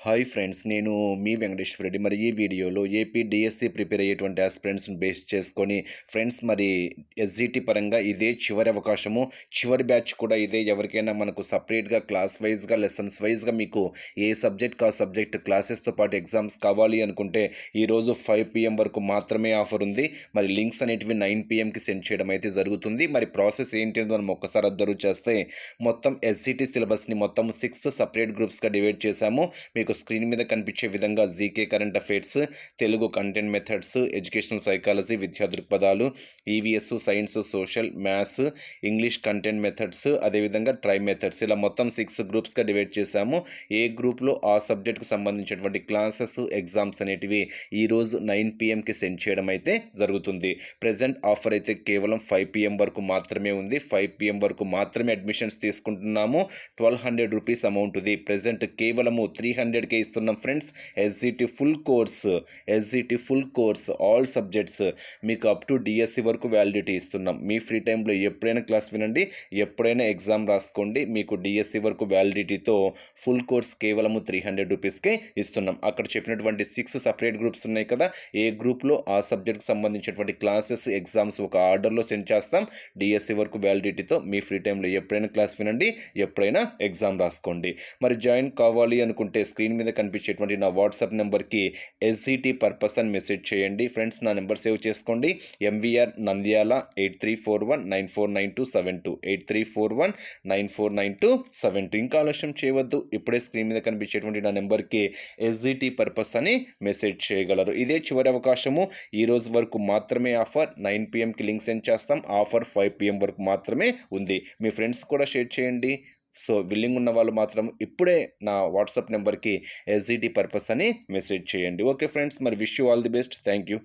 Hi friends, నేను మీ వెంకటేశ్వర రెడ్డి. మరి ఈ వీడియోలో ఏపీ డిఎస్సి ప్రిపేర్ అయ్యేటువంటి ఆస్పిరెంట్స్ని బేస్ చేసుకొని ఫ్రెండ్స్, మరి ఎస్జిటి పరంగా ఇదే చివరి అవకాశము. చివరి బ్యాచ్ కూడా ఇదే. ఎవరికైనా మనకు సపరేట్గా క్లాస్ వైజ్గా లెసన్స్ వైజ్గా మీకు ఏ సబ్జెక్ట్ ఆ సబ్జెక్ట్ క్లాసెస్తో పాటు ఎగ్జామ్స్ కావాలి అనుకుంటే ఈరోజు 5 PM వరకు మాత్రమే ఆఫర్ ఉంది. మరి లింక్స్ అనేటివి 9 PMకి సెండ్ చేయడం అయితే జరుగుతుంది. మరి ప్రాసెస్ ఏంటి అని మనం ఒక్కసారి అబ్జర్వ్ చేస్తే మొత్తం ఎస్జిటి సిలబస్ని మొత్తం 6 సపరేట్ గ్రూప్స్గా డివైడ్ చేశాము. మీకు స్క్రీన్ మీద కనిపించే విధంగా GK, current affairs, Telugu content methods, educational psychology, విద్యా దృక్పథాలు, EVS, science, social, maths, English content methods, అదేవిధంగా ట్రై మెథడ్స్, ఇలా మొత్తం 6 గ్రూప్స్గా డివైడ్ చేశాము. ఏ గ్రూప్లో ఆ సబ్జెక్ట్కు సంబంధించినటువంటి క్లాసెస్, ఎగ్జామ్స్ అనేటివి ఈరోజు 9 PMకి సెండ్ చేయడం అయితే జరుగుతుంది. ప్రజెంట్ ఆఫర్ అయితే కేవలం 5 PM వరకు మాత్రమే ఉంది. 5 PM వరకు మాత్రమే అడ్మిషన్స్ తీసుకుంటున్నాము. 1200 రూపీస్ అమౌంట్ ఇది. ప్రజెంట్ కేవలము 300కే ఇస్తున్నాం friends. SGT full course all subjects మీకు అప్ టు డిఎస్సి వరకు వ్యాలిడిటీ ఇస్తున్నాం. మీ ఫ్రీ టైంలో ఎప్పుడైనా క్లాస్ వినండి, ఎప్పుడైనా ఎగ్జామ్ రాసుకోండి. మీకు డిఎస్సి వరకు వ్యాలిడిటీతో ఫుల్ కోర్స్ కేవలము 300 రూపీస్కే ఇస్తున్నాం. అక్కడ చెప్పినటువంటి 6 సపరేట్ గ్రూప్స్ ఉన్నాయి కదా, ఏ గ్రూప్లో ఆ సబ్జెక్ట్కి సంబంధించినటువంటి క్లాసెస్, ఎగ్జామ్స్ ఒక ఆర్డర్లో సెండ్ చేస్తాం. డిఎస్సి వరకు వ్యాలిడిటీతో మీ ఫ్రీ టైంలో ఎప్పుడైనా క్లాస్ వినండి, ఎప్పుడైనా ఎగ్జామ్ రాసుకోండి. మరి జాయిన్ కావాలి అనుకుంటే స్క్రీన్ మీద కనిపించేటువంటి నా వాట్సాప్ నెంబర్కి ఎస్జిటి పర్పస్ అని మెసేజ్ చేయండి. ఫ్రెండ్స్, నా నెంబర్ సేవ్ చేసుకోండి. ఎంవిఆర్ నంద్యాల 8341949272 8341949272. ఇంకా ఆలస్యం చేయవద్దు, ఇప్పుడే స్క్రీన్ మీద కనిపించేటువంటి నా నెంబర్కి ఎస్జిటి పర్పస్ అని మెసేజ్ చేయగలరు. ఇదే చివరి అవకాశము. ఈ రోజు వరకు మాత్రమే ఆఫర్. 9 PMకి లింక్ సెండ్ చేస్తాం. ఆఫర్ 5 PM వరకు మాత్రమే ఉంది. మీ ఫ్రెండ్స్ కూడా షేర్ చేయండి. సో విల్లింగ్ ఉన్న వాళ్ళు మాత్రం ఇప్పుడే నా వాట్సాప్ నెంబర్కి ఎస్జిటి పర్పస్ అని మెసేజ్ చేయండి. ఓకే ఫ్రెండ్స్, మరి wish you all the best. Thank you.